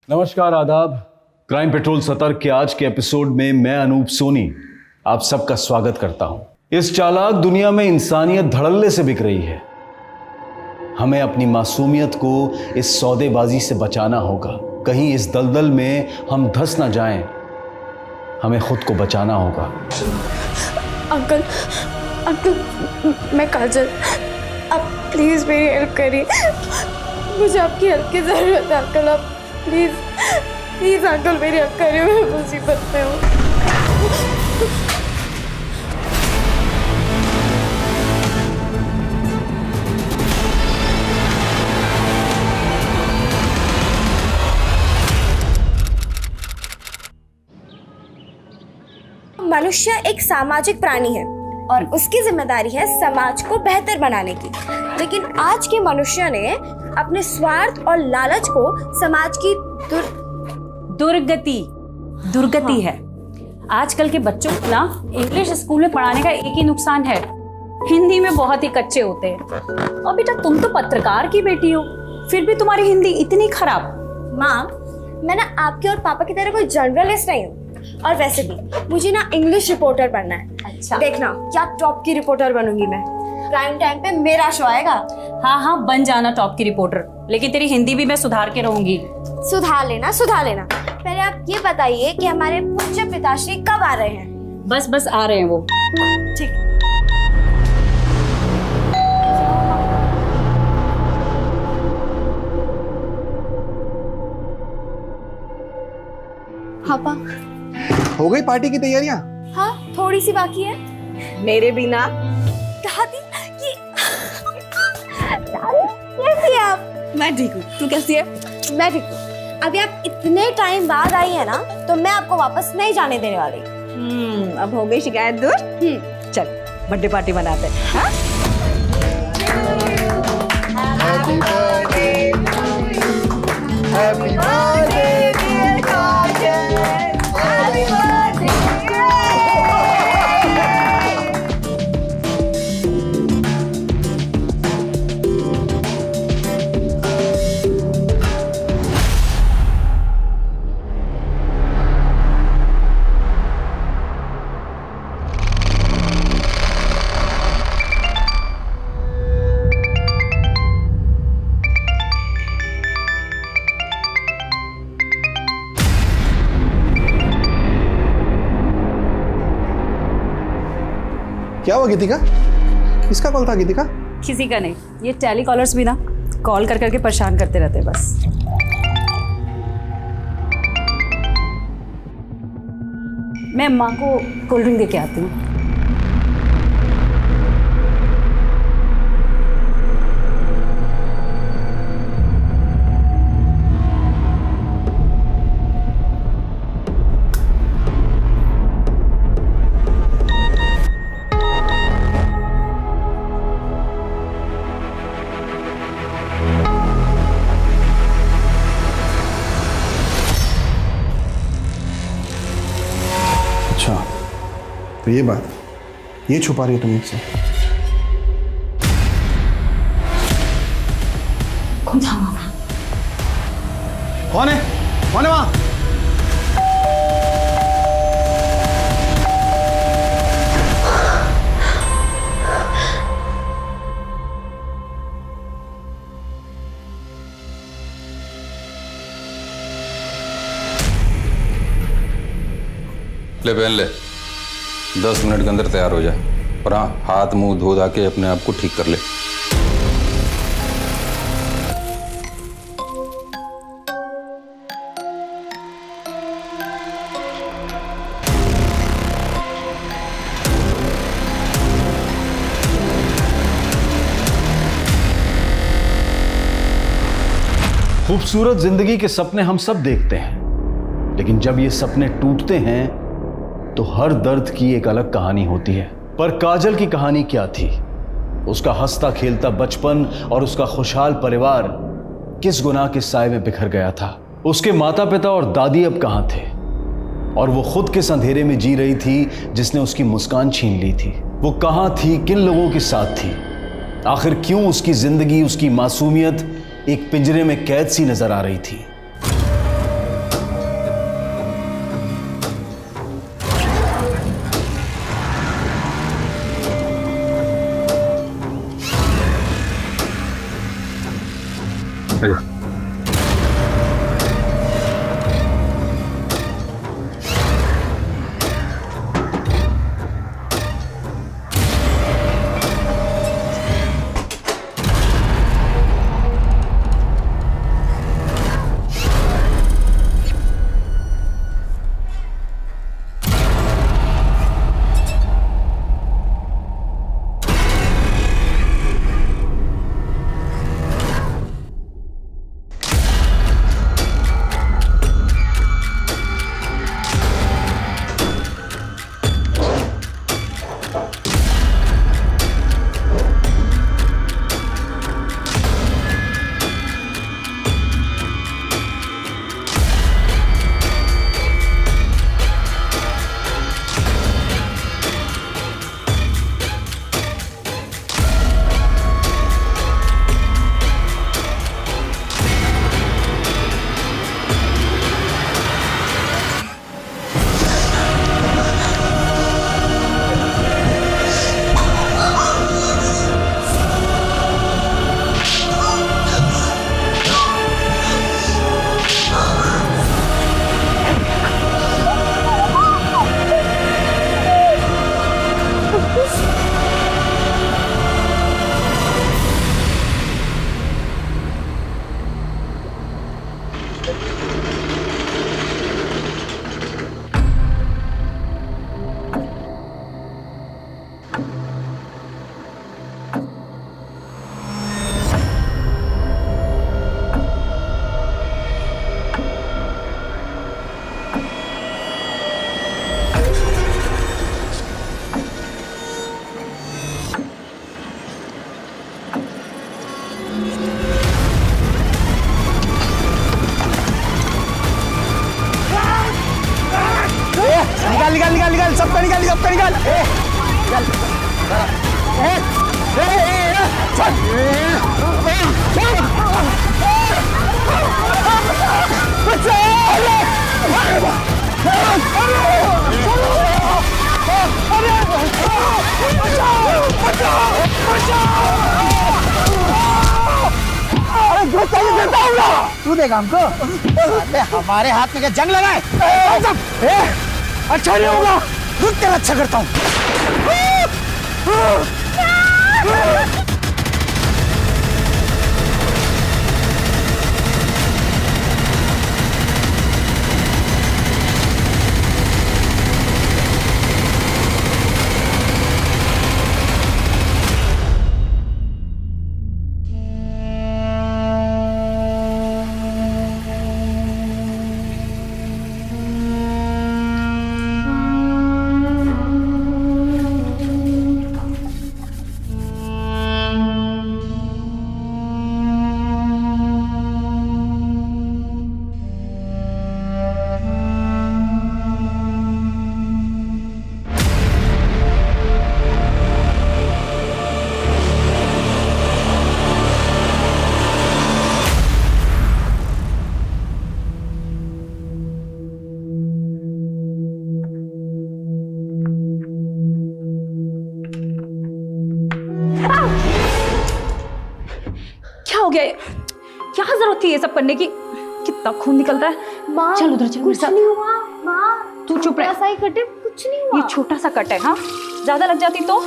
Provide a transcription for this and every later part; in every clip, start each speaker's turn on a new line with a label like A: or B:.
A: नमस्कार, आदाब। Crime petrol सतर्क के आज के एपिसोड में मैं अनूप सोनी आप सबका स्वागत करता हूं। इस चालाक दुनिया में इंसानियत धड़ल्ले से बिक रही है। हमें अपनी मासूमियत को इस सौदेबाजी से बचाना होगा। कहीं इस दलदल में हम धंस ना जाएं। हमें खुद को बचाना होगा।
B: अंकल, मैं काजल, आप प्लीज़ मेरी हेल्प करिए। मुझे आपकी हेल्प की ज़रूरत है अंकल। आप प्लीज़ अंकल मेरी हेल्प करिए, मैं मुसीबत में हूँ।
C: मनुष्य एक सामाजिक प्राणी है और उसकी जिम्मेदारी है समाज को बेहतर बनाने की। लेकिन आज के मनुष्य ने अपने स्वार्थ और लालच को समाज की
D: दुर्गति है। आजकल के बच्चों को ना इंग्लिश स्कूल में पढ़ाने का एक ही नुकसान है, हिंदी में बहुत ही कच्चे होते हैं। और बेटा तुम तो पत्रकार की बेटी हो, फिर भी तुम्हारी हिंदी इतनी खराब।
C: माँ, मैं ना आपके और पापा की तरह कोई जर्नलिस्ट नहीं हूँ। और वैसे भी मुझे ना इंग्लिश रिपोर्टर बनना है।
D: अच्छा,
C: देखना क्या टॉप की रिपोर्टर बनूंगी मैं। प्राइम टाइम पे मेरा शो आएगा।
D: हाँ बन जाना टॉप की रिपोर्टर, लेकिन तेरी हिंदी भी मैं सुधार के रहूंगी।
C: सुधार लेना। पहले आप ये बताइए कि हमारे पूज्य पिताश्री कब आ रहे हैं?
D: बस आ रहे हैं वो।
C: ठीक। पापा,
E: हो गई पार्टी की तैयारियां?
C: हाँ थोड़ी सी बाकी है।
B: मेरे बिना
C: दादी, ये दादी कैसी है आप?
B: मैं ठीक हूँ, तू कैसी है?
C: मैं ठीक हूँ। अभी आप इतने टाइम बाद आई है ना, तो मैं आपको वापस नहीं जाने देने वाली।
B: अब हो गई शिकायत दूर। चल बर्थडे पार्टी बनाते हैं। हाँ?
E: Happy birthday dear Kajal, happy birthday। क्या हुआ गीतिका? किसका कॉल था गीतिका?
D: किसी का नहीं, ये टेलीकॉलर्स भी ना कॉल कर करके परेशान करते रहते हैं बस। मैं माँ को कोल्ड ड्रिंक दे के आती हूँ।
E: अच्छा, तो ये बात, ये छुपा रही हो तुम मुझसे?
D: कौन था वहाँ?
E: कौन है वहाँ?
F: ले पहन ले, 10 मिनट के अंदर तैयार हो जाए। और हाँ, हाथ मुंह धो धा के अपने आप को ठीक कर ले।
A: खूबसूरत जिंदगी के सपने हम सब देखते हैं, लेकिन जब ये सपने टूटते हैं तो हर दर्द की एक अलग कहानी होती है। पर काजल की कहानी क्या थी? उसका हंसता खेलता बचपन और उसका खुशहाल परिवार किस गुनाह के साए में बिखर गया था? उसके माता पिता और दादी अब कहां थे? और वो खुद किस अंधेरे में जी रही थी जिसने उसकी मुस्कान छीन ली थी? वो कहां थी, किन लोगों के साथ थी? आखिर क्यों उसकी जिंदगी, उसकी मासूमियत एक पिंजरे में कैद सी नजर आ रही थी?
G: निकाल निकाल निकाल निकाल, सबका निकाल सबका निकाल। तू देगा हमको? हमारे हाथ में क्या जंग लगाए? अच्छा नहीं होगा, रुक तेरा अच्छा करता हूँ।
D: क्या हो गया? क्या जरूरत थी ये सब करने की? कितना खून निकलता है।
B: माँ
D: चल उधर चल।
B: कुछ नहीं हुआ माँ,
D: तू चुप रह।
B: ऐसा ही कटे, कुछ नहीं हुआ।
D: ये छोटा सा कट है, हाँ ज्यादा लग जाती तो।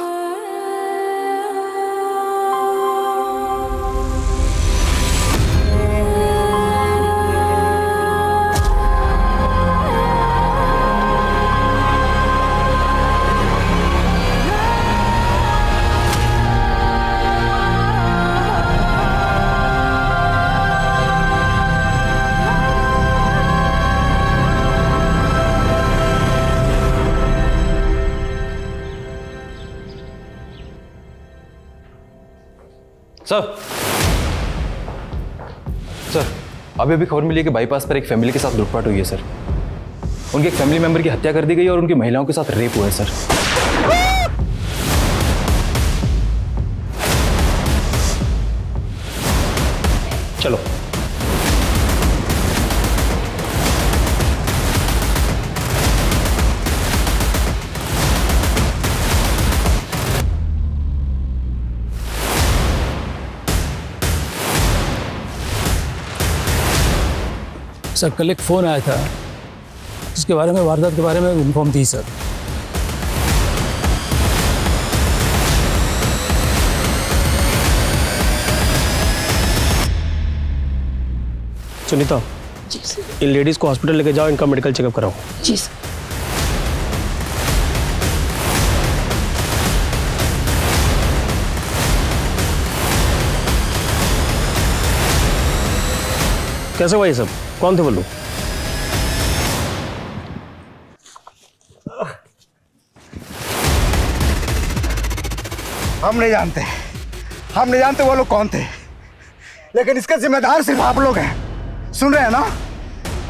H: सर अभी अभी खबर मिली है कि बाईपास पर एक फैमिली के साथ लूटपाट हुई है सर। उनके एक फैमिली मेंबर की हत्या कर दी गई और उनकी महिलाओं के साथ रेप हुआ है सर। चलो
I: सर कल एक फ़ोन आया था जिसके बारे में, वारदात के बारे में इन्फॉर्म थी सर। सुनीता, इन लेडीज़ को हॉस्पिटल लेके जाओ, इनका मेडिकल चेकअप कराओ।
D: जी सर।
I: कैसे हुआ ये सब? कौन थे वो लोग?
G: हम नहीं जानते वो लोग कौन थे, लेकिन इसका जिम्मेदार सिर्फ आप लोग हैं। सुन रहे हैं ना?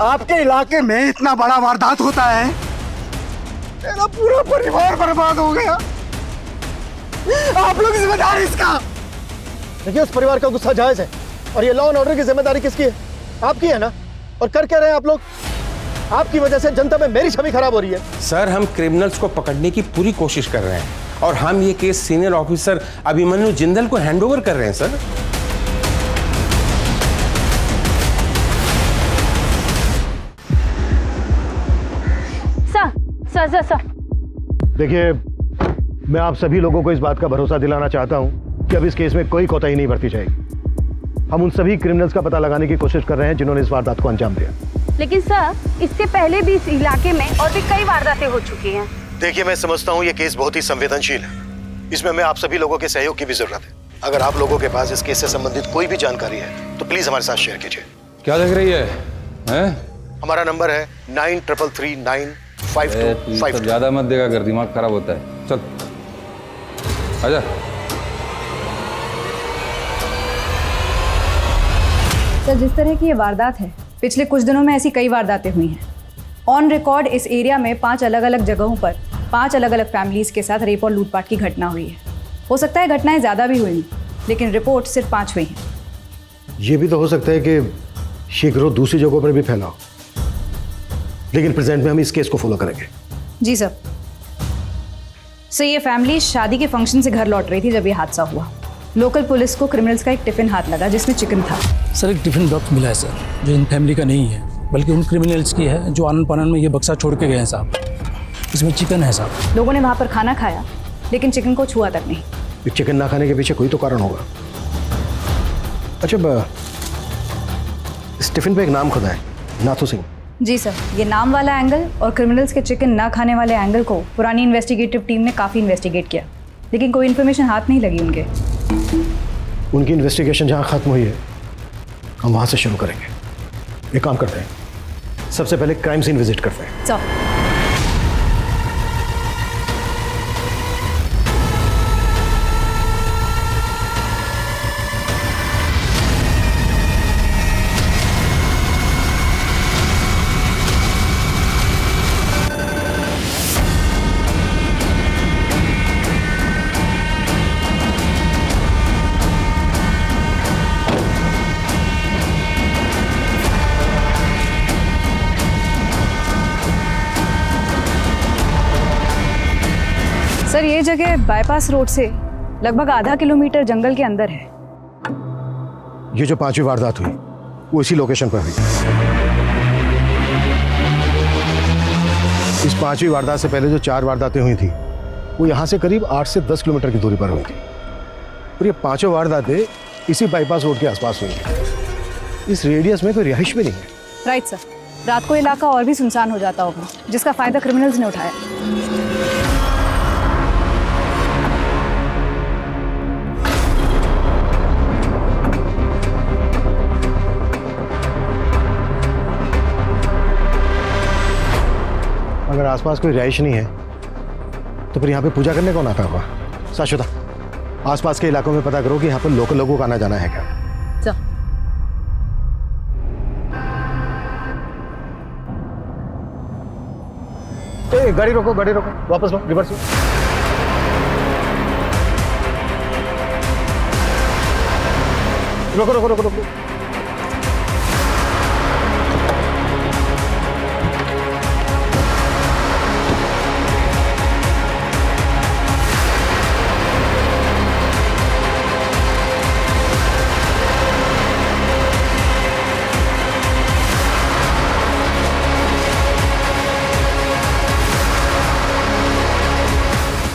G: आपके इलाके में इतना बड़ा वारदात होता है, मेरा पूरा परिवार बर्बाद हो गया। आप लोग जिम्मेदार हैं इसका।
E: देखिए, उस परिवार का गुस्सा जायज है और ये लॉ एंड ऑर्डर की जिम्मेदारी किसकी है? आपकी है ना? और कर क्या रहे हैं आप लोग? आपकी वजह से जनता में मेरी छवि खराब हो रही है।
J: सर, हम क्रिमिनल्स को पकड़ने की पूरी कोशिश कर रहे हैं और हम ये case senior officer Abhimanyu Jindal को हैंडओवर कर रहे हैं सर।
D: सर
E: देखिए, मैं आप सभी लोगों को इस बात का भरोसा दिलाना चाहता हूं कि अब इस केस में कोई कोताही नहीं बरती जाएगी। हम उन सभी क्रिमिनल्स का पता लगाने की कोशिश कर रहे हैं जिन्होंने इस वारदात को अंजाम दिया।
D: लेकिन सर, इससे पहले भी इस इलाके में और भी कई वारदातें हो चुकी हैं।
E: देखिए, मैं समझता हूं ये केस बहुत ही संवेदनशील है। इसमें मैं आप सभी लोगों के सहयोग की भी जरूरत है। अगर आप लोगों के पास इस केस से संबंधित कोई भी जानकारी है तो प्लीज हमारे साथ शेयर कीजिए।
F: क्या देख रही है?
E: हमारा नंबर है 93339525।
F: ज्यादा मत देगा कर, दिमाग खराब होता है। चल आजा।
K: सर, जिस तरह की ये वारदात है, पिछले कुछ दिनों में ऐसी कई वारदातें हुई हैं।
D: ऑन रिकॉर्ड इस एरिया में 5 अलग अलग जगहों पर 5 अलग अलग फैमिलीज के साथ रेप और लूटपाट की घटना हुई है। हो सकता है घटनाएं ज़्यादा भी हुई, लेकिन रिपोर्ट सिर्फ 5 हुई हैं।
E: ये भी तो हो सकता है कि ये गिरोह दूसरी जगहों पर भी फैला हो, लेकिन प्रेजेंट में हम इस केस को फॉलो करेंगे।
D: जी सर। सर, ये फैमिली शादी के फंक्शन से घर लौट रही थी जब ये हादसा हुआ। लोकल पुलिस को क्रिमिनल्स का एक टिफिन हाथ लगा जिसमें चिकन था।
I: सर एक टिफिन बॉक्स मिला है सर, जो इन फैमिली का नहीं है, बल्कि उन क्रिमिनल्स की है जो आनंद पानन में ये बक्सा छोड़ के गए हैं साहब। इसमें चिकन है साहब।
D: लोगों ने वहाँ पर खाना खाया, लेकिन चिकन को छुआ तक नहीं।
E: ये चिकन ना खाने के पीछे कोई तो कारण होगा। अच्छा, इस टिफिन पे एक नाम खुदा है, नाथू सिंह।
D: जी सर, ये नाम वाला एंगल और क्रिमिनल्स के चिकन ना खाने वाले एंगल को पुरानी इन्वेस्टिगेटिव टीम ने काफ़ी इन्वेस्टिगेट किया, लेकिन कोई इन्फॉर्मेशन हाथ नहीं लगी उनके।
E: उनकी इन्वेस्टिगेशन जहाँ खत्म हुई है, हम वहाँ से शुरू करेंगे। एक काम करते हैं, सबसे पहले क्राइम सीन विजिट करते हैं।
D: सर, सर ये जगह बाईपास रोड से लगभग आधा किलोमीटर जंगल के अंदर है।
E: ये जो 5वीं वारदात हुई वो इसी लोकेशन पर हुई। इस 5वीं वारदात से पहले जो 4 वारदातें हुई थी वो यहाँ से करीब 8 से 10 किलोमीटर की दूरी पर हुई थी, और ये 5 वारदातें इसी बाईपास रोड के आसपास हुई हैं। इस रेडियस में कोई रिहाइश भी नहीं है।
D: राइट सर, रात को इलाका और भी सुनसान हो जाता होगा, जिसका फायदा क्रिमिनल्स ने उठाया।
E: अगर आसपास कोई रिहाइश नहीं है तो फिर यहाँ पे पूजा करने कौन आता होगा? शाश्वता, आसपास के इलाकों में पता करो कि यहाँ पर लोकल लोगों का आना जाना है क्या। गाड़ी रोको, गाड़ी रोको, वापस लो, रिवर्स लो। रोको रोको रोको रोको।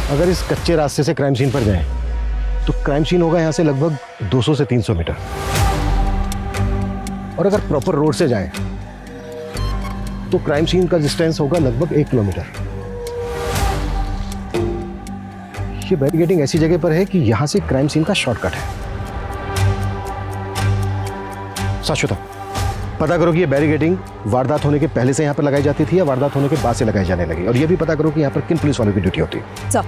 E: अगर इस कच्चे रास्ते से क्राइम सीन पर जाएं, तो क्राइम सीन होगा यहाँ से लगभग 200 से 300 मीटर, और अगर प्रॉपर रोड से जाएं, तो क्राइम सीन का डिस्टेंस होगा लगभग 1 किलोमीटर। ये बैरिकेडिंग ऐसी जगह पर है कि यहाँ से क्राइम सीन का शॉर्टकट है। शाश्वता, पता करो कि ये बैरिकेडिंग वारदात होने के पहले से यहाँ पर लगाई जाती थी या वारदात होने के बाद से लगाई जाने लगी, और ये भी पता करो कि यहाँ पर किन पुलिस वालों की ड्यूटी होती है।
D: सर,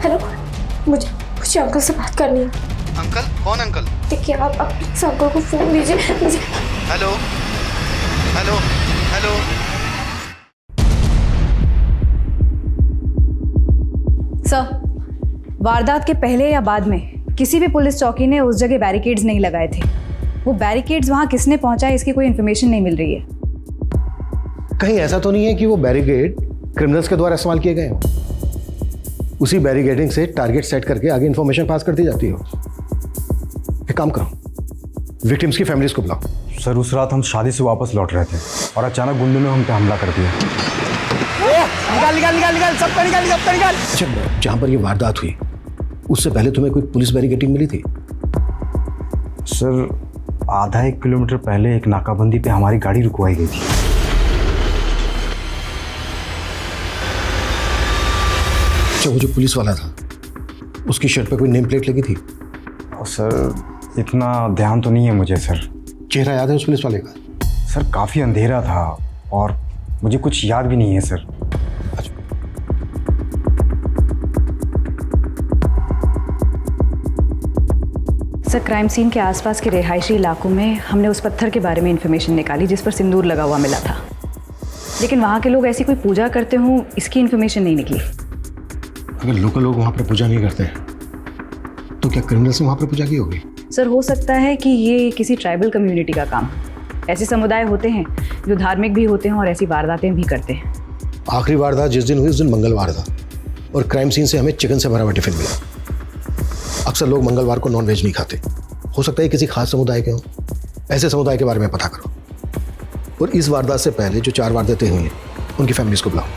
B: हेलो, मुझे अंकल से बात करनी है।
G: अंकल? कौन अंकल?
B: देखिए, आप प्लीज अंकल को फोन दीजिए मुझे।
G: Hello hello hello.
D: सर, वारदात के पहले या बाद में किसी भी पुलिस चौकी ने उस जगह बैरिकेड्स नहीं लगाए थे। वो बैरिकेड्स वहां किसने पहुंचाए इसकी कोई इन्फॉर्मेशन नहीं मिल रही है।
E: कहीं ऐसा तो नहीं है कि वो बैरिकेड क्रिमिनल्स के द्वारा इस्तेमाल किए गए हों? उसी बैरिकेडिंग से टारगेट सेट करके आगे इंफॉर्मेशन पास करती जाती हो। एक काम करो, विक्टिम्स की फैमिलीज को बुलाओ।
K: सर उस रात हम शादी से वापस लौट रहे थे और अचानक गुंडों ने हम पे हमला कर दिया।
G: निकाल सबका निकाल।
E: अच्छा, जहां पर ये वारदात हुई उससे पहले तुम्हें कोई पुलिस बैरिकेडिंग मिली थी?
K: सर आधा 1 किलोमीटर पहले एक नाकाबंदी पे हमारी गाड़ी रुकवाई गई थी।
E: अच्छा, वो जो पुलिस वाला था उसकी शर्ट पे कोई नेम प्लेट लगी थी?
K: सर इतना ध्यान तो नहीं है मुझे सर।
E: चेहरा याद है उस पुलिस वाले का?
K: सर काफ़ी अंधेरा था और मुझे कुछ याद भी नहीं है सर।
D: सर क्राइम सीन के आसपास के रिहायशी इलाकों में हमने उस पत्थर के बारे में इंफॉर्मेशन निकाली जिस पर सिंदूर लगा हुआ मिला था, लेकिन वहाँ के लोग ऐसी कोई पूजा करते हों इसकी इंफॉर्मेशन नहीं निकली।
E: अगर लोकल लोग वहाँ पर पूजा नहीं करते तो क्या क्रिमिनल्स ने वहाँ पर पूजा की होगी?
D: सर हो सकता है कि ये किसी ट्राइबल कम्युनिटी का काम। ऐसे समुदाय होते हैं जो धार्मिक भी होते हैं और ऐसी वारदातें भी करते हैं।
E: आखिरी वारदात जिस दिन हुई उस दिन मंगलवार था और क्राइम सीन से हमें चिकन से भरा हुआ टिफिन मिला। अक्सर लोग मंगलवार को नॉनवेज नहीं खाते, हो सकता है किसी खास समुदाय के हों। ऐसे समुदाय के बारे में पता करो और इस वारदात से पहले जो 4 वारदातें हुई हैं उनकी फैमिलीज को बुलाओ।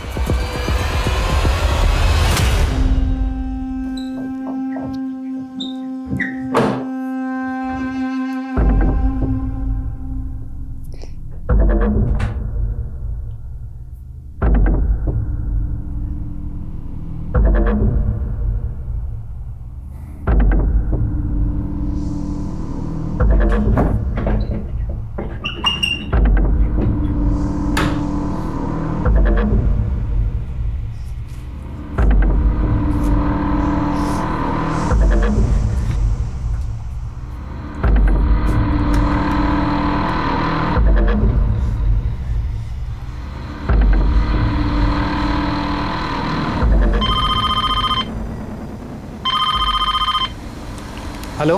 L: हेलो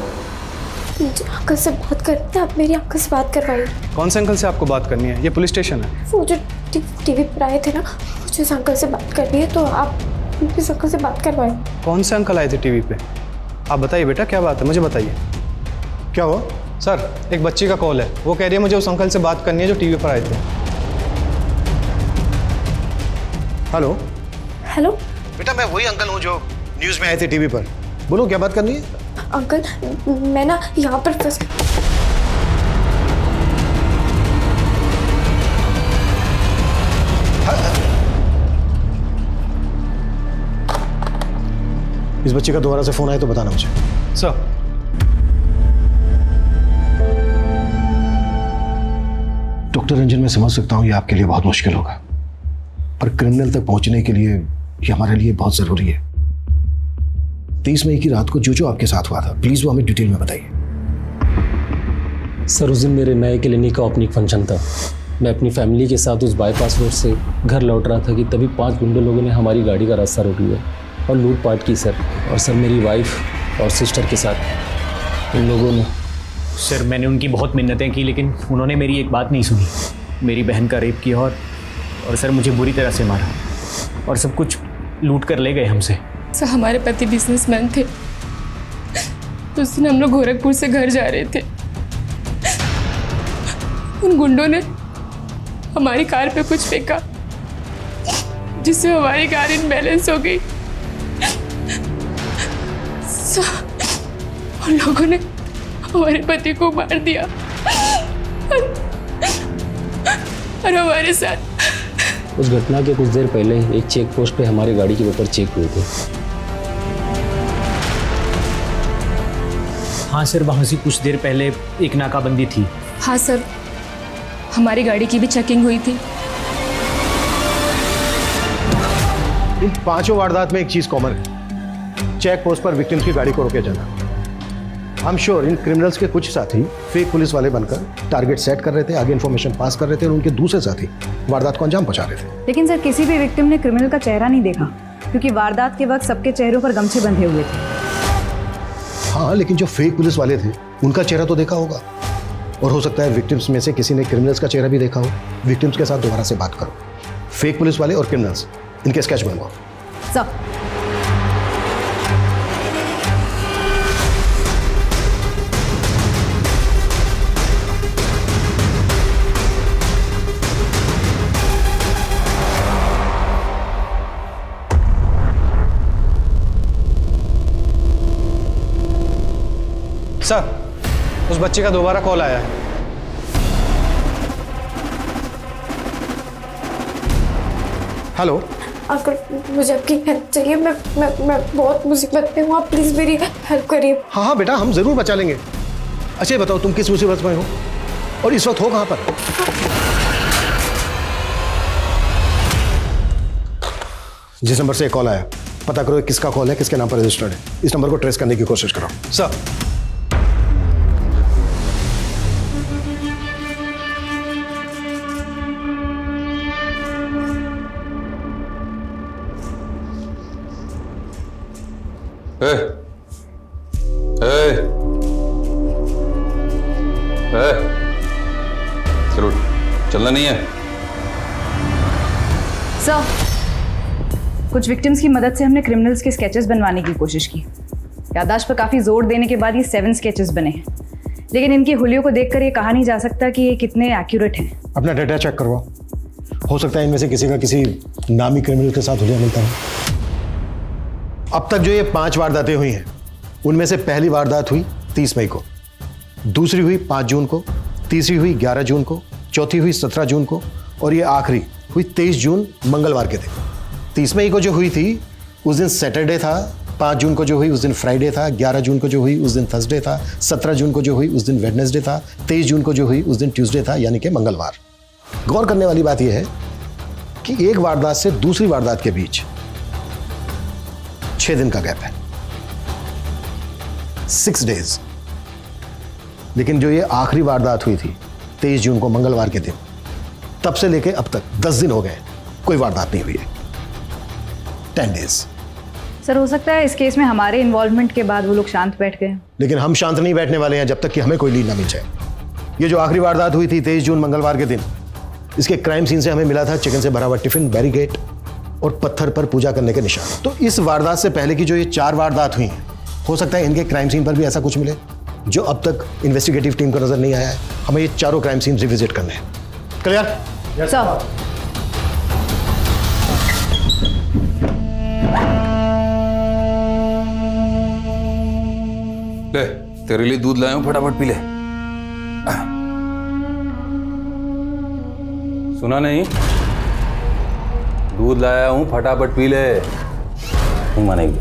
B: मुझे अंकल से बात करनी है, आप मेरी अंकल से बात करवाइए।
L: कौन से अंकल से आपको बात करनी है? ये पुलिस स्टेशन है।
B: वो जो टीवी पर आए थे ना, मुझे उस अंकल से बात करनी है, तो आप इस अंकल से बात करवाइए।
L: कौन से अंकल आए थे टीवी पे? आप बताइए बेटा, क्या बात है, मुझे बताइए।
E: क्या हुआ?
L: सर एक बच्ची का कॉल है, वो कह रही है मुझे उस अंकल से बात करनी है जो टीवी पर आए थे।
E: हेलो
B: हेलो
E: बेटा, मैं वही अंकल हूँ जो न्यूज़ में आए थे टीवी पर। बोलो क्या बात करनी है?
B: अंकल, मैं ना यहाँ पर फंस।
E: इस बच्चे का दोबारा से फोन आए तो बताना मुझे।
L: सर
E: डॉक्टर रंजन, मैं समझ सकता हूँ ये आपके लिए बहुत मुश्किल होगा, पर क्रिमिनल तक पहुंचने के लिए ये हमारे लिए बहुत जरूरी है। 23 मई की रात को जो आपके साथ हुआ था, प्लीज वो हमें डिटेल में बताइए।
I: सर उस दिन मेरे नए क्लिनिक का ओपनिंग फंक्शन था। मैं अपनी फैमिली के साथ उस बाईपास रोड से घर लौट रहा था कि तभी 5 गुंडे लोगों ने हमारी गाड़ी का रास्ता रोक लिया और लूटपाट की सर। और सर मेरी वाइफ और सिस्टर के साथ उन लोगों ने।
M: सर मैंने उनकी बहुत मिन्नतें की लेकिन उन्होंने मेरी एक बात नहीं सुनी। मेरी बहन का रेप किया और सर मुझे बुरी तरह से मारा और सब कुछ लूट कर ले गए हमसे।
N: सर हमारे पति बिजनेसमैन थे, तो उस दिन हम लोग गोरखपुर से घर जा रहे थे। उन गुंडों ने हमारी कार पे कुछ फेंका जिससे हमारी कार इनबैलेंस हो गई। उन लोगों ने हमारे पति को मार दिया और हमारे साथ।
I: उस घटना के कुछ देर पहले एक चेक पोस्ट पे हमारी गाड़ी के पेपर चेक हुए थे।
M: हाँ सर, वहाँ से कुछ देर पहले एक नाकाबंदी थी।
N: हाँ सर, हमारी गाड़ी की भी चेकिंग हुई थी।
E: इन 5 वारदात में एक चीज कॉमन है, चेक पोस्ट पर विक्टिम्स की गाड़ी को रोके जाना। I am sure in criminals के कुछ साथी फेक पुलिस वाले बनकर टारगेट सेट कर रहे थे, आगे इन्फॉर्मेशन पास कर रहे थे और उनके दूसरे साथी वारदात को अंजाम पहुंचा रहे थे।
D: लेकिन सर किसी भी विक्टिम ने क्रिमिनल का चेहरा नहीं देखा क्योंकि वारदात के वक्त सबके चेहरों पर गमछे बंधे हुए थे।
E: हाँ, लेकिन जो फेक पुलिस वाले थे उनका चेहरा तो देखा होगा और हो सकता है विक्टिम्स में से किसी ने क्रिमिनल्स का चेहरा भी देखा हो। विक्टिम्स के साथ दोबारा से बात करो। फेक पुलिस वाले और क्रिमिनल्स, इनके स्केच बनवाओ।
D: सर
L: सर, उस बच्चे का दोबारा कॉल आया है। हेलो
B: अंकल, मुझे आपकी हेल्प चाहिए। मैं बहुत मुसीबत में हूँ, आप प्लीज़ मेरी हेल्प करिए।
E: हाँ हाँ बेटा, हम जरूर बचा लेंगे। अच्छा ये बताओ, तुम किस मुसीबत में हो और इस वक्त हो कहाँ पर? जिस नंबर से कॉल आया, पता करो किसका कॉल है, किसके नाम पर रजिस्टर्ड है। इस नंबर को ट्रेस करने की कोशिश करो।
L: सर।
F: ए, ए, ए, चलो, चलना नहीं है।
D: सर, कुछ विक्टिम्स की मदद से हमने क्रिमिनल्स के स्केचेस बनवाने की कोशिश की। याददाश्त पर काफ़ी जोर देने के बाद ये 7 स्केचेस बने हैं, लेकिन इनकी हुलियों को देखकर ये कहा नहीं जा सकता कि ये कितने एक्यूरेट हैं।
E: अपना डेटा चेक करवाओ, हो सकता है इनमें से किसी का किसी नामी क्रिमिनल के साथ हुलिया मिलता है। अब तक जो ये 5 वारदातें हुई हैं, उनमें से पहली वारदात हुई 30 मई को, दूसरी हुई 5 जून को, तीसरी हुई 11 जून को, चौथी हुई 17 जून को और ये आखिरी हुई 23 जून मंगलवार के दिन। 30 मई को जो हुई थी उस दिन सैटरडे था, 5 जून को जो हुई उस दिन फ्राइडे था, 11 जून को जो हुई उस दिन थर्सडे था, 17 जून को जो हुई उस दिन वेडनेसडे था, 23 जून को जो हुई उस दिन ट्यूसडे था, यानी कि मंगलवार। गौर करने वाली बात यह है कि एक वारदात से दूसरी वारदात के बीच 6 दिन का गैप है, 6 डेज। लेकिन जो ये आखिरी वारदात हुई थी 23 जून को मंगलवार के दिन, तब से लेके अब तक 10 दिन हो गए, कोई वारदात नहीं हुई है। 10 डेज।
D: सर, हो सकता है इस केस में हमारे इन्वॉल्वमेंट के बाद वो लोग शांत बैठ गए।
E: लेकिन हम शांत नहीं बैठने वाले हैं जब तक कि हमें कोई लीड ना मिल जाए। ये जो आखिरी वारदात हुई थी 23 जून मंगलवार के दिन, इसके क्राइम सीन से हमें मिला था चिकन से भरा हुआ टिफिन, बैरिकेड और पत्थर पर पूजा करने के निशान। तो इस वारदात से पहले की जो ये 4 वारदात हुई हैं, हो सकता है इनके क्राइम सीन पर भी ऐसा कुछ मिले जो अब तक इन्वेस्टिगेटिव टीम को नजर नहीं आया है। हमें ये चारों क्राइम सीन रिविजिट करने हैं। क्लियर?
D: सर।
F: ले, तेरे लिए दूध लाया हूं, फटाफट पी ले। सुना नहीं? दूध लाया हूं, फटाफट पी ले। नहीं मानेगी,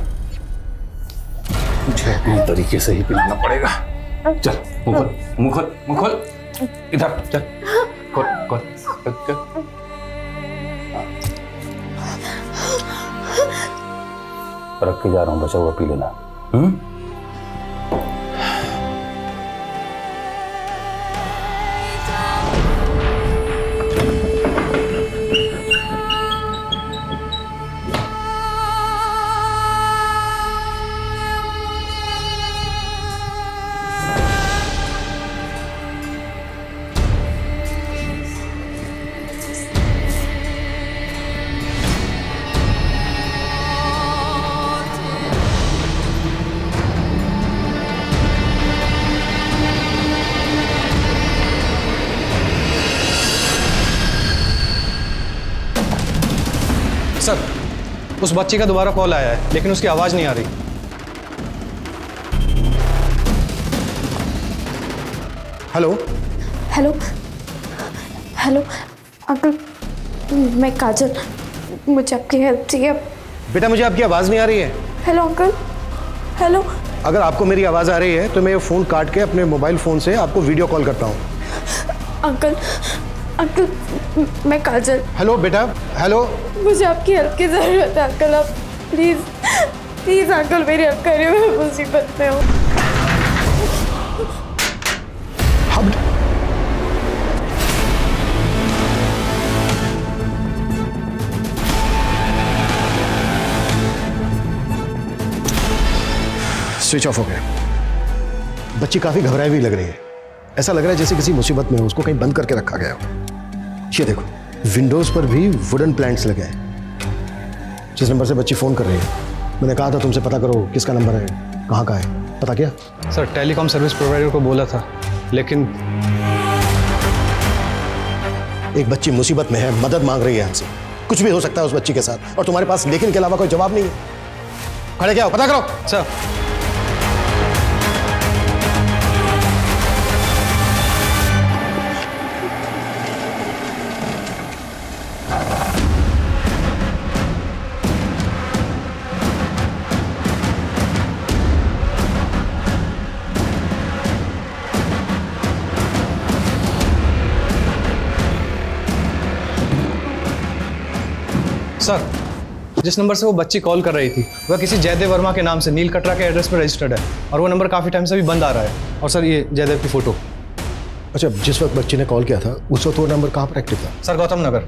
F: मुझे अपने तरीके से ही पिलाना पड़ेगा। चल, मुंह खोल, मुंह खोल, मुंह खोल। इधर चल, खोल, खोल, चल। रख के जा रहा हूं, बचा हुआ पी लेना।
L: सर, उस बच्चे का दोबारा कॉल आया है, लेकिन उसकी आवाज़ नहीं आ रही।
E: हेलो
B: हेलो हेलो अंकल, मैं काजल, मुझे आपकी हेल्प चाहिए।
E: बेटा, मुझे आपकी आवाज़ नहीं आ रही है।
B: Hello uncle, hello.
E: अगर आपको मेरी आवाज़ आ रही है तो मैं ये फ़ोन काट के अपने मोबाइल फ़ोन से आपको वीडियो कॉल करता हूँ।
B: अंकल, अंकल, मैं काजल।
E: हेलो बेटा, हेलो।
B: मुझे आपकी हेल्प की ज़रूरत है अंकल, आप प्लीज़ प्लीज़ अंकल मेरी हेल्प करिए, मैं मुसीबत में हूँ। स्विच ऑफ हो गया। बच्ची काफ़ी घबराई हुई लग रही है। ऐसा लग रहा है जैसे किसी मुसीबत में हो, उसको कहीं बंद करके रखा गया हो। ये देखो, विंडोज पर भी वुडन प्लैंक्स लगे हैं। जिस नंबर से बच्ची फ़ोन कर रही है, मैंने कहा था तुमसे पता करो किसका नंबर है, कहाँ का है, पता किया?
L: सर, टेलीकॉम सर्विस प्रोवाइडर को बोला था, लेकिन
E: एक बच्ची मुसीबत में है, मदद मांग रही है हमसे। कुछ भी हो सकता है उस बच्ची के साथ, और तुम्हारे पास लेकिन के अलावा कोई जवाब नहीं है। खड़े क्या हो, पता करो।
L: सर। सर, जिस नंबर से वो बच्ची कॉल कर रही थी वह किसी जयदेव वर्मा के नाम से नील कटरा के एड्रेस पर रजिस्टर्ड है और वो नंबर काफ़ी टाइम से भी बंद आ रहा है। और सर ये जयदेव की फ़ोटो।
B: अच्छा, जिस वक्त बच्ची ने कॉल किया था उस वक्त वो नंबर कहाँ पर एक्टिव था?
L: सर गौतम नगर।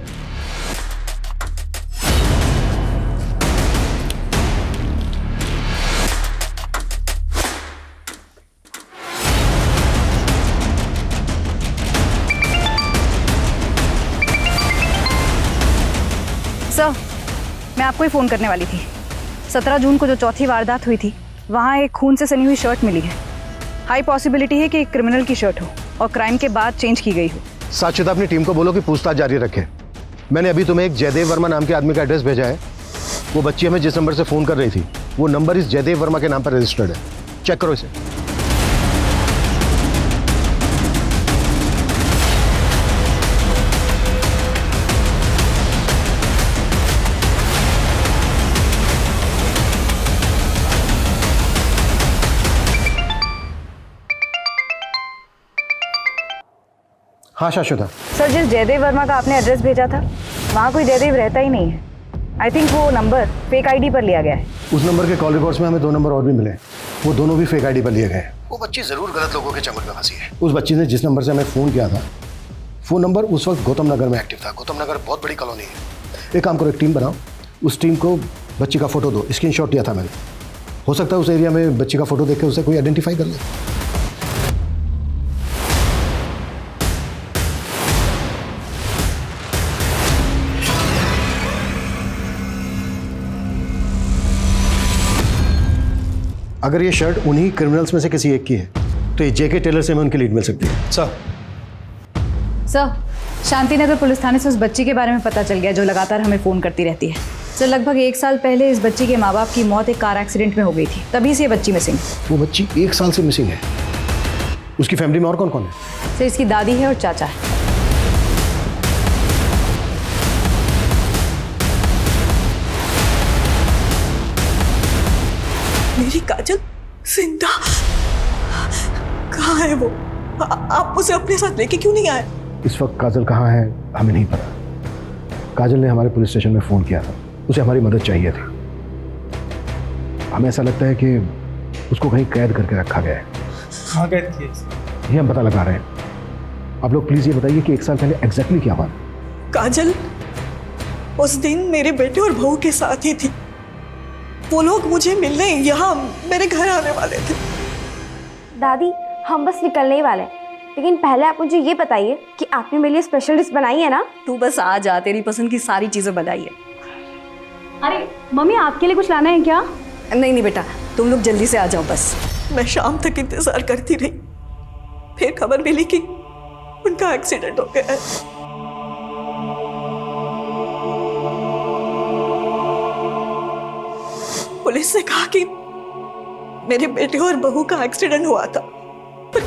O: सर, मैं आपको ही फ़ोन करने वाली थी। 17 जून को जो चौथी वारदात हुई थी वहाँ एक खून से सनी हुई शर्ट मिली है। हाई पॉसिबिलिटी है कि एक क्रिमिनल की शर्ट हो और क्राइम के बाद चेंज की गई हो।
B: साक्षिता अपनी टीम को बोलो कि पूछताछ जारी रखे। मैंने अभी तुम्हें एक जयदेव वर्मा नाम के आदमी का एड्रेस भेजा है। वो बच्ची हमें जिस नंबर से फ़ोन कर रही थी वो नंबर इस जयदेव वर्मा के नाम पर रजिस्टर्ड है। चेक करो इसे। हाँ शाश्वता।
O: सर, जिस जयदेव वर्मा का आपने एड्रेस भेजा था वहाँ कोई जयदेव रहता ही नहीं है। आई थिंक वो नंबर फेक आईडी पर लिया गया है।
B: उस नंबर के कॉल रिकॉर्ड्स में हमें 2 नंबर और भी मिले, वो दोनों भी फेक आईडी पर लिए गए। वो बच्ची जरूर गलत लोगों के चंगुल में फंसी है। उस बच्ची ने जिस नंबर से हमें फ़ोन किया था वो नंबर उस वक्त गौतम नगर में एक्टिव था। गौतम नगर बहुत बड़ी कॉलोनी है। एक काम करो, एक टीम बनाओ, उस टीम को बच्ची का फ़ोटो दो। स्क्रीनशॉट लिया था मैंने, हो सकता है उस एरिया में बच्ची का फ़ोटो देख के उसे कोई आइडेंटिफाई कर ले। अगर ये शर्ट उन्हीं क्रिमिनल्स में से किसी एक की है तो ये जेके टेलर से हमें उनकी लीड मिल सकती है।
L: सर,
O: शांतिनगर पुलिस थाने से उस बच्ची के बारे में पता चल गया जो लगातार हमें फ़ोन करती रहती है। सर, लगभग 1 साल पहले इस बच्ची के माँ बाप की मौत एक कार एक्सीडेंट में हो गई थी, तभी से ये बच्ची मिसिंग।
B: वो बच्ची 1 साल से मिसिंग है। उसकी फैमिली में और कौन कौन है?
O: सर, इसकी दादी है और चाचा है।
N: मेरी काजल जिंदा कहाँ है वो? आप उसे अपने साथ लेके क्यों नहीं आए?
B: इस वक्त काजल कहाँ है हमें नहीं पता। काजल ने हमारे पुलिस स्टेशन में फ़ोन किया था, उसे हमारी मदद चाहिए थी। हमें ऐसा लगता है कि उसको कहीं कैद करके रखा गया है।
L: कहाँ कैद किया?
B: ये हम पता लगा रहे हैं। आप लोग प्लीज़ ये बताइए कि 1 साल पहले एग्जैक्टली क्या हुआ?
N: काजल उस दिन मेरे बेटे और बहू के साथ ही थी। वो लोग मुझे मिलने यहाँ मेरे घर आने वाले थे।
C: दादी, हम बस निकलने ही वाले हैं, लेकिन पहले आप मुझे ये बताइए कि आपने मेरे लिए स्पेशल डिश बनाई है ना?
O: तू बस आ जा, तेरी पसंद की सारी चीज़ें बनाई है।
D: अरे मम्मी, आपके लिए कुछ लाना है क्या?
O: नहीं बेटा, तुम लोग जल्दी से आ जाओ बस।
N: मैं शाम तक इंतजार करती रही, फिर खबर मिली कि उनका एक्सीडेंट हो गया है। पुलिस ने कहा कि मेरे बेटे और बहू का एक्सीडेंट हुआ था, पर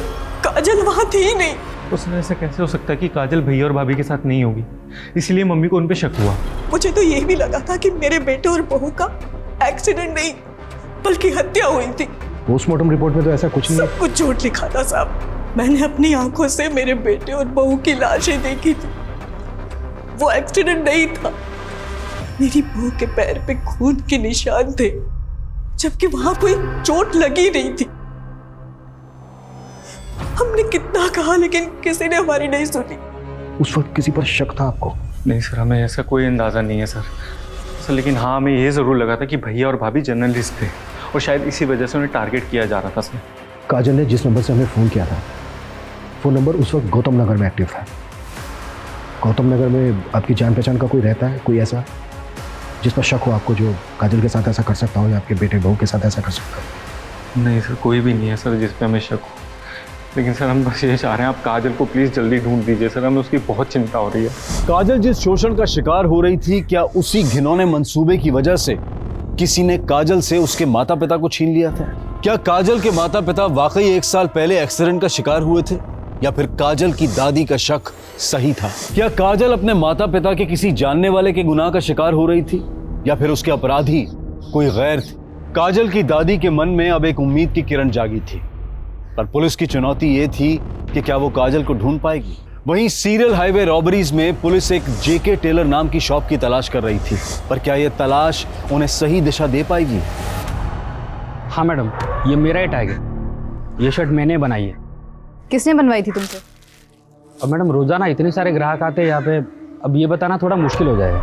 N: काजल वहां थी ही नहीं।
M: उसने ऐसा कैसे हो सकता है कि काजल भैया और भाभी के साथ नहीं होगी? इसलिए मम्मी को उन पे शक हुआ।
N: मुझे तो ये भी लगा था कि मेरे बेटे और बहू का एक्सीडेंट नहीं बल्कि हत्या हुई थी।
B: पोस्टमार्टम रिपोर्ट में तो ऐसा कुछ नहीं।
N: सब कुछ झूठ लिखा था साहब। मैंने अपनी आंखों से मेरे बेटे और बहू की लाशें देखी थी। वो एक्सीडेंट नहीं था। मेरी बहू के पैर पे खून के निशान थे, जबकि वहां कोई चोट लगी नहीं थी। हमने कितना कहा लेकिन किसी ने हमारी नहीं सुनी।
B: उस वक्त किसी पर शक था आपको?
M: नहीं सर, हमें ऐसा कोई अंदाज़ा नहीं है सर। लेकिन हाँ, हमें ये ज़रूर लगा था कि भैया और भाभी जर्नलिस्ट थे और शायद इसी वजह से उन्हें टारगेट किया जा रहा था सर।
B: काजल ने जिस नंबर से हमें फ़ोन किया था वो नंबर उस वक्त गौतम नगर में एक्टिव था। गौतम नगर में आपकी जान पहचान का कोई रहता है, कोई ऐसा जिस पर शक हो आपको, जो काजल के साथ ऐसा कर सकता हो या आपके बेटे बहू के साथ ऐसा कर सकता हो?
M: नहीं सर, कोई भी नहीं है सर जिस पे हमें शक हो। लेकिन सर हम बस ये चाह रहे हैं आप काजल को प्लीज़ जल्दी ढूंढ दीजिए सर, हमें उसकी बहुत चिंता हो रही है।
A: काजल जिस शोषण का शिकार हो रही थी, क्या उसी घिनौने मंसूबे की वजह से किसी ने काजल से उसके माता पिता को छीन लिया था? क्या काजल के माता पिता वाकई 1 साल पहले एक्सीडेंट का शिकार हुए थे, या फिर काजल की दादी का शक सही था? क्या काजल अपने माता पिता के किसी जानने वाले के गुनाह का शिकार हो रही थी, या फिर उसके अपराधी कोई गैर थे? काजल की दादी के मन में अब एक उम्मीद की किरण जागी थी, पर पुलिस की चुनौती ये थी कि क्या वो काजल को ढूंढ पाएगी। वहीं सीरियल हाईवे रॉबरीज में पुलिस एक जेके टेलर नाम की शॉप की तलाश कर रही थी, पर क्या यह तलाश उन्हें सही दिशा दे पाएगी?
P: हाँ मैडम, ये मेरा ही टैग है। ये शर्ट मैंने बनाई है।
O: किसने बनवाई थी तुमसे?
P: और मैडम रोजाना इतने सारे ग्राहक आते हैं यहाँ पे, अब ये बताना थोड़ा मुश्किल हो जाएगा।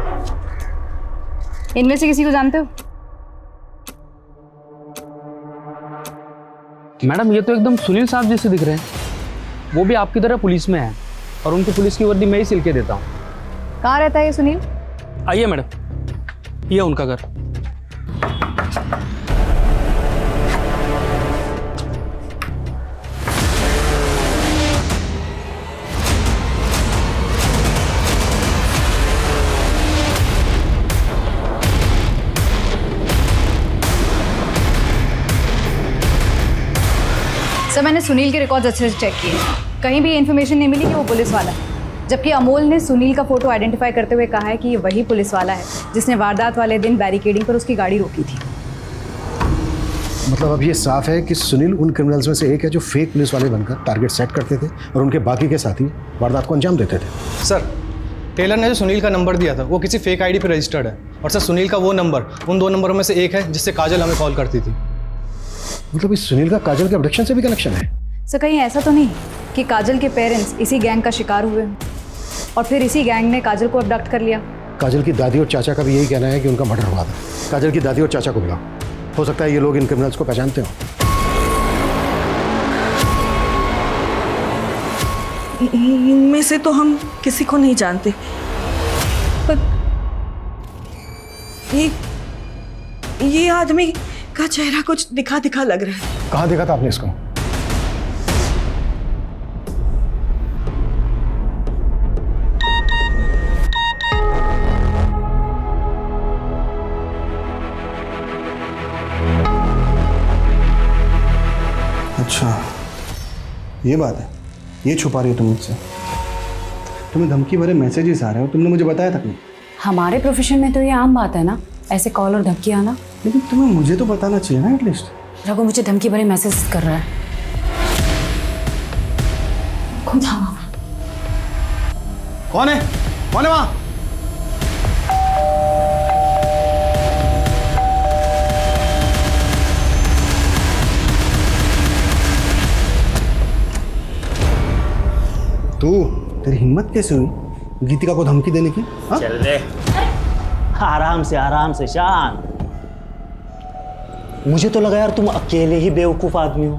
O: इनमें से किसी को जानते हो?
P: मैडम ये तो एकदम सुनील साहब जैसे दिख रहे हैं। वो भी आपकी तरह पुलिस में है और उनकी पुलिस की वर्दी मैं ही सिल के देता हूँ।
O: कहाँ रहता है ये सुनील?
P: आइए मैडम, ये उनका घर।
O: सर मैंने सुनील के रिकॉर्ड्स अच्छे से चेक किए, कहीं भी इन्फॉर्मेशन नहीं मिली कि वो पुलिस वाला है, जबकि अमोल ने सुनील का फोटो आइडेंटिफाई करते हुए कहा है कि ये वही पुलिस वाला है जिसने वारदात वाले दिन बैरिकेडिंग पर उसकी गाड़ी रोकी थी।
B: मतलब अब ये साफ है कि सुनील उन क्रिमिनल्स में से एक है जो फेक पुलिस वाले बनकर टारगेट सेट करते थे और उनके बाकी के साथी वारदात को अंजाम देते थे।
L: सर टेलर ने जो सुनील का नंबर दिया था वो किसी फेक आईडी पर रजिस्टर्ड है, और सर सुनील का वो नंबर उन 2 नंबरों में से एक है जिससे काजल हमें कॉल करती थी।
B: मतलब इस सुनील का काजल के अब्डक्शन से भी कनेक्शन है?
O: सर कहीं ऐसा तो नहीं कि काजल के पेरेंट्स इसी गैंग का शिकार हुए और फिर इसी गैंग ने काजल को अबडक्ट कर लिया?
B: काजल की दादी और चाचा का भी यही कहना है कि उनका मर्डर हुआ था। काजल की दादी और चाचा को बुलाओ, हो सकता है ये लोग इन क्रिमिनल्स को पहचानते हो।
N: इनमें से तो हम किसी को नहीं जानते, पर ये आदमी का चेहरा कुछ दिखा दिखा लग रहा है।
B: कहाँ देखा था आपने इसको?
G: अच्छा ये बात है, ये छुपा रही हो तुम मुझसे? तुम्हें धमकी भरे मैसेजेस आ रहे हो, तुमने मुझे बताया था नहीं?
D: हमारे प्रोफेशन में तो ये आम बात है ना, ऐसे कॉल और धमकी आना।
G: लेकिन तुम्हें मुझे तो बताना चाहिए ना एटलीस्ट।
D: रघु मुझे धमकी भरे मैसेज कर रहा है। खुद हाँ।
G: कौन है वहाँ? तेरी हिम्मत कैसे हुई गीतिका को धमकी देने की? हा?
Q: चल रे, आराम से शांत। मुझे तो लगा यार तुम अकेले ही बेवकूफ आदमी हो,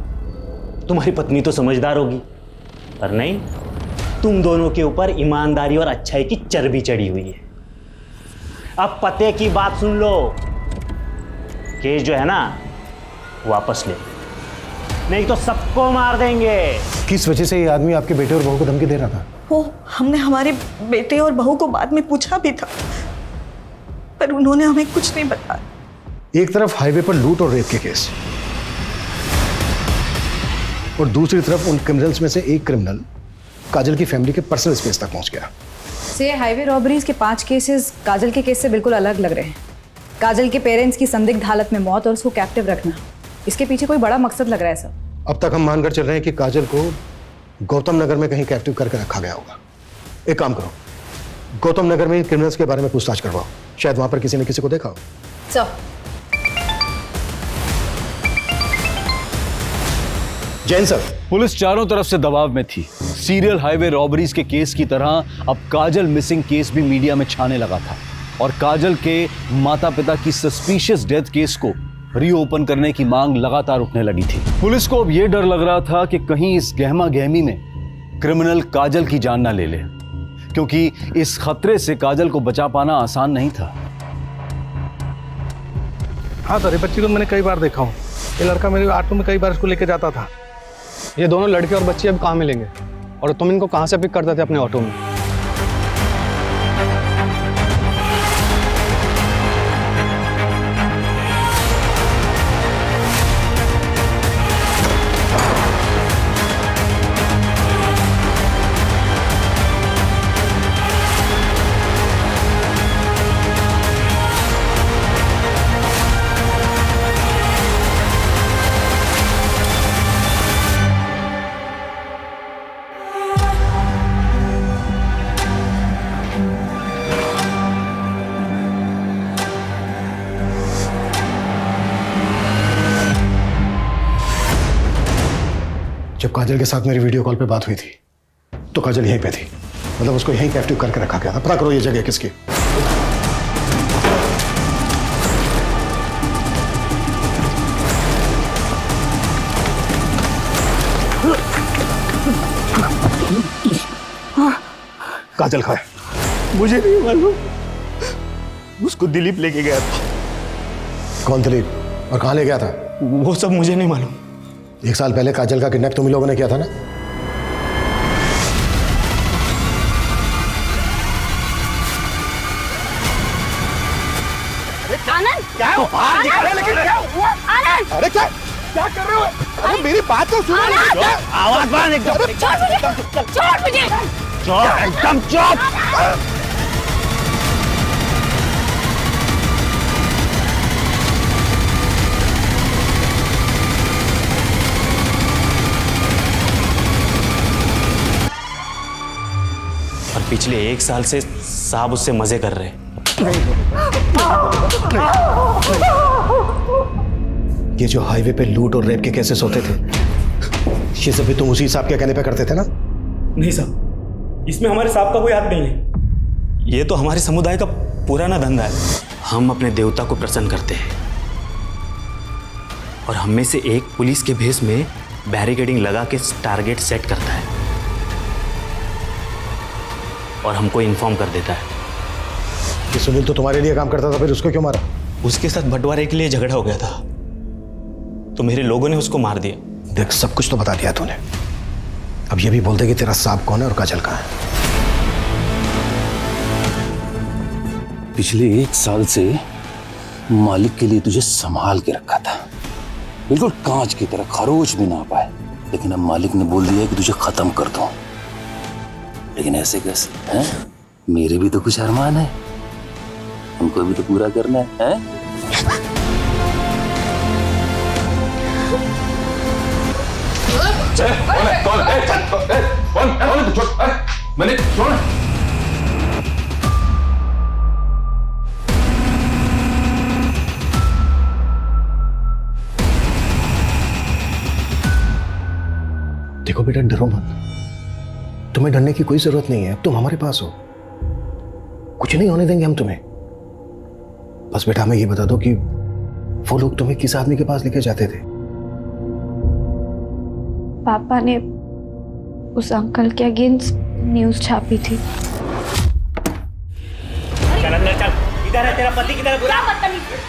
Q: तुम्हारी पत्नी तो समझदार होगी, पर नहीं, तुम दोनों के ऊपर ईमानदारी और अच्छाई की चर्बी चढ़ी हुई है। अब पते की बात सुन लो, केस जो है ना वापस ले, नहीं तो सबको मार देंगे।
B: किस वजह से ये आदमी आपके बेटे और बहू को धमकी दे रहा था?
N: वो हमने हमारे बेटे और बहू को बाद में पूछा भी था, पर उन्होंने हमें कुछ नहीं बताया।
B: एक तरफ हाईवे पर लूट और रेप के केस, और दूसरी तरफ उन क्रिमिनल्स में से एक क्रिमिनल काजल की फैमिली के पर्सनल स्पेस तक पहुंच गया।
O: से हाईवे रॉबरीज के 5 केसेस काजल के केस से बिल्कुल अलग लग रहे हैं। काजल के पेरेंट्स की संदिग्ध हालत में मौत और उसको कैप्टिव रखना, इसके पीछे कोई बड़ा मकसद लग रहा है सर।
B: अब तक हम मानकर चल रहे हैं कि काजल को गौतम नगर में कहीं कैप्टिव करके रखा गया होगा। एक काम करो, गौतम नगर में क्रिमिनल्स के बारे में पूछताछ करवाओ, शायद वहां पर किसी ने किसी को देखा हो।
O: सर
B: जैन सर,
A: पुलिस चारों तरफ से दबाव में थी। सीरियल हाईवे रॉबरीज के केस की तरह अब काजल मिसिंग केस भी मीडिया में छाने लगा था, और काजल के माता पिता की सस्पिशियस डेथ केस को रीओपन करने की मांग लगातार उठने लगी थी। पुलिस को अब यह डर लग रहा था कि कहीं इस गहमा गहमी में क्रिमिनल काजल की जान ना ले ले, क्योंकि इस खतरे से काजल को बचा पाना आसान नहीं था।
L: हाँ सर, ये बच्ची को मैंने कई बार देखा हूँ। ये लड़का मेरे ऑटो में कई बार इसको लेके जाता था। ये दोनों लड़के और बच्ची अब कहाँ मिलेंगे, और तुम इनको कहाँ से पिक करते थे अपने ऑटो में?
B: जब काजल के साथ मेरी वीडियो कॉल पे बात हुई थी तो काजल यहीं पे थी, मतलब उसको यहीं कैप्टिव करके रखा गया था। पता करो ये जगह किसकी। काजल कहाँ है?
G: मुझे नहीं मालूम, उसको दिलीप लेके गया था।
B: कौन दिलीप और कहाँ ले गया था?
G: वो सब मुझे नहीं मालूम।
B: 1 साल पहले काजल का किडनैप तुम ही लोगों ने किया था ना?
C: आनंद,
G: क्या है? बाहर दिख रहा है, लेकिन क्या हुआ?
C: आनंद,
G: अरे क्या कर रहे हो? अरे मेरी बात तो सुनो। आवाज बाहर एकदम।
C: छोड़ मुझे,
G: एकदम चुप।
Q: और पिछले 1 साल से साहब उससे मजे कर रहे हैं।
B: ये जो हाईवे पे लूट और रेप के केसेस होते थे, ये सब भी तुम उसी साहब के कहने पे करते थे ना?
Q: नहीं साहब, इसमें हमारे साहब का कोई हाथ नहीं है। ये तो हमारे समुदाय का पुराना धंधा है। हम अपने देवता को प्रसन्न करते हैं और हम में से एक पुलिस के भेष में बैरिकेडिंग लगा के टारगेट सेट करता है और हमको इन्फॉर्म कर देता है।
B: ये सुनील तो तुम्हारे लिए काम करता था, फिर उसको क्यों मारा?
Q: उसके साथ बंटवारे के लिए झगड़ा हो गया था तो मेरे लोगों ने उसको मार दिया।
B: देख, सब कुछ तो बता दिया तूने, अब ये भी बोल दे कि तेरा सांप कौन है और काजल कहाँ है।
R: पिछले 1 साल से मालिक के लिए तुझे संभाल के रखा था, बिल्कुल कांच की तरह, खरोच भी ना पाए, लेकिन अब मालिक ने बोल दिया कि तुझे खत्म कर दूं। लेकिन ऐसे कैसे हैं? मेरे भी तो कुछ अरमान है, हमको भी तो पूरा करना है, हैं?
F: मैंने छोड़।
B: देखो बेटा, डरो मत, तुम्हें डरने की कोई जरूरत नहीं है। अब तुम हमारे पास हो, कुछ नहीं होने देंगे हम तुम्हें। बस बेटा हमें ये बता दो कि वो लोग तुम्हें किस आदमी के पास लेके जाते थे?
C: पापा ने उस अंकल के अगेंस्ट न्यूज छापी थी।
Q: चल अंदर चल। किधर है तेरा पति? किधर है?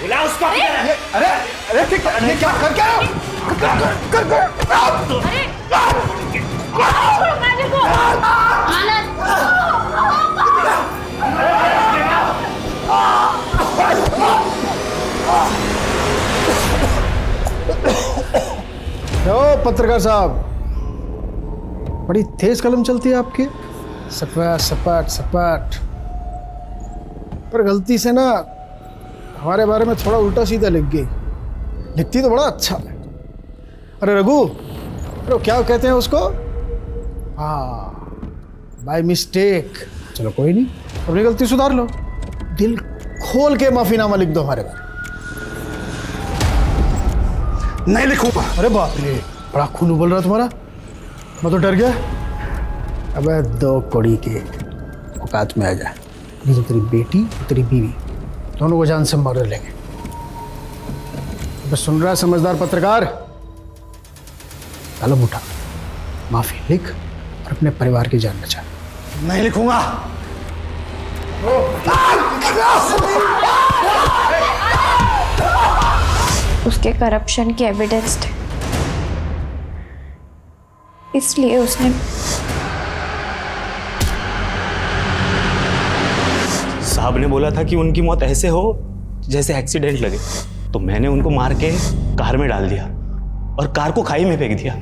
Q: बुला उसको।
G: अरे अरे क्या कर क्या?
B: पत्रकार साहब, बड़ी तेज कलम चलती है आपकी।
L: सपाट सपाट सपाट, पर गलती से ना हमारे बारे में थोड़ा उल्टा सीधा लिख गई। लिखती तो बड़ा अच्छा है। अरे रघु, अरे क्या कहते हैं उसको? हाँ, बाय मिस्टेक। चलो कोई नहीं, अपनी गलती सुधार लो। दिल खोल के माफीनामा लिख दो हमारे बारे।
G: नहीं लिखूंगा।
L: अरे बाप रे, बड़ा खून उबल रहा तुम्हारा, मैं तो डर गया। अबे 2 कौड़ी के औकात में आ जा, नहीं तो तेरी बेटी और तेरी बीवी दोनों को जान से मार लेंगे। अबे सुन रहा है समझदार पत्रकार? कलम उठा, माफी लिख और अपने परिवार की जान बचा।
G: नहीं लिखूंगा।
C: उसके करप्शन की एविडेंस थे, इसलिए उसने
Q: साहब ने बोला था कि उनकी मौत ऐसे हो जैसे एक्सीडेंट लगे, तो मैंने उनको मार के कार में डाल दिया और कार को खाई में फेंक दिया।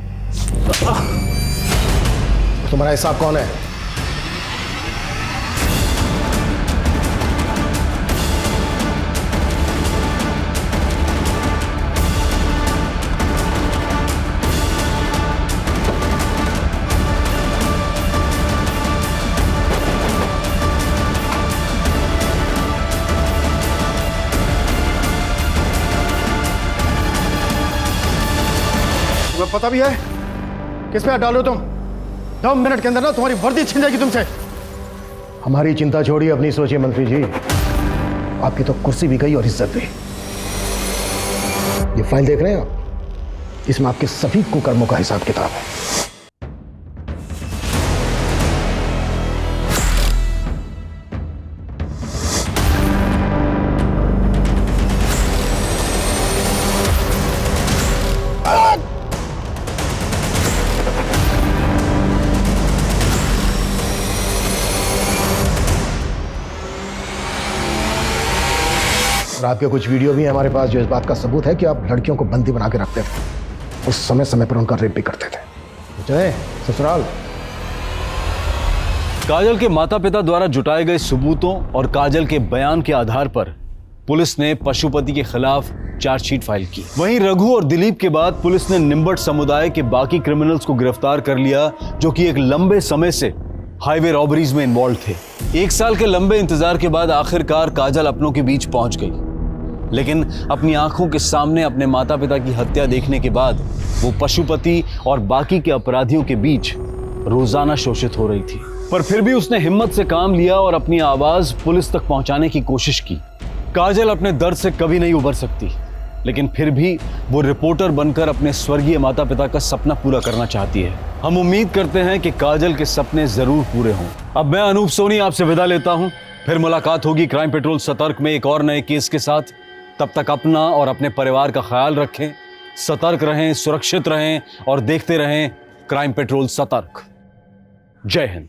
B: तुम्हारा हिसाब कौन है?
G: पता भी है
E: किस पे हाथ डालो तुम? 2 मिनट के अंदर ना तुम्हारी वर्दी छिन जाएगी तुमसे। हमारी चिंता छोड़िए, अपनी सोचिए मंत्री जी। आपकी तो कुर्सी भी गई और इज्जत भी। ये फाइल देख रहे हैं आप? इसमें आपके सभी कुकर्मों का हिसाब किताब है। और आपके कुछ वीडियो भी हैं हमारे पास जो इस बात का सबूत है कि आप लड़कियों को बंदी बना के रखते थे और समय समय पर उनका रेप भी करते थे। चले ससुराल।
A: काजल के माता पिता द्वारा जुटाए गए सबूतों और काजल के बयान के आधार पर पुलिस ने पशुपति के खिलाफ चार्जशीट फाइल की। वहीं रघु और दिलीप के बाद पुलिस ने निम्बट समुदाय के बाकी क्रिमिनल्स को गिरफ्तार कर लिया जो कि एक लंबे समय से हाईवे रॉबरीज में इन्वॉल्व थे। 1 साल के लंबे इंतजार के बाद आखिरकार काजल अपनों के बीच पहुंच गई, लेकिन अपनी आंखों के सामने अपने माता पिता की हत्या देखने के बाद वो पशुपति और बाकी के अपराधियों के बीच रोजाना शोषित हो रही थी। पर फिर भी उसने हिम्मत से काम लिया और अपनी आवाज पुलिस तक पहुंचाने की कोशिश की। काजल अपने दर्द से कभी नहीं उबर सकती, लेकिन फिर भी वो रिपोर्टर बनकर अपने स्वर्गीय माता पिता का सपना पूरा करना चाहती है। हम उम्मीद करते हैं कि काजल के सपने जरूर पूरे हों। अब मैं अनूप सोनी आपसे विदा लेता हूं। फिर मुलाकात होगी क्राइम पेट्रोल सतर्क में एक और नए केस के साथ। तब तक अपना और अपने परिवार का ख्याल रखें, सतर्क रहें, सुरक्षित रहें और देखते रहें क्राइम पेट्रोल सतर्क। जय हिंद।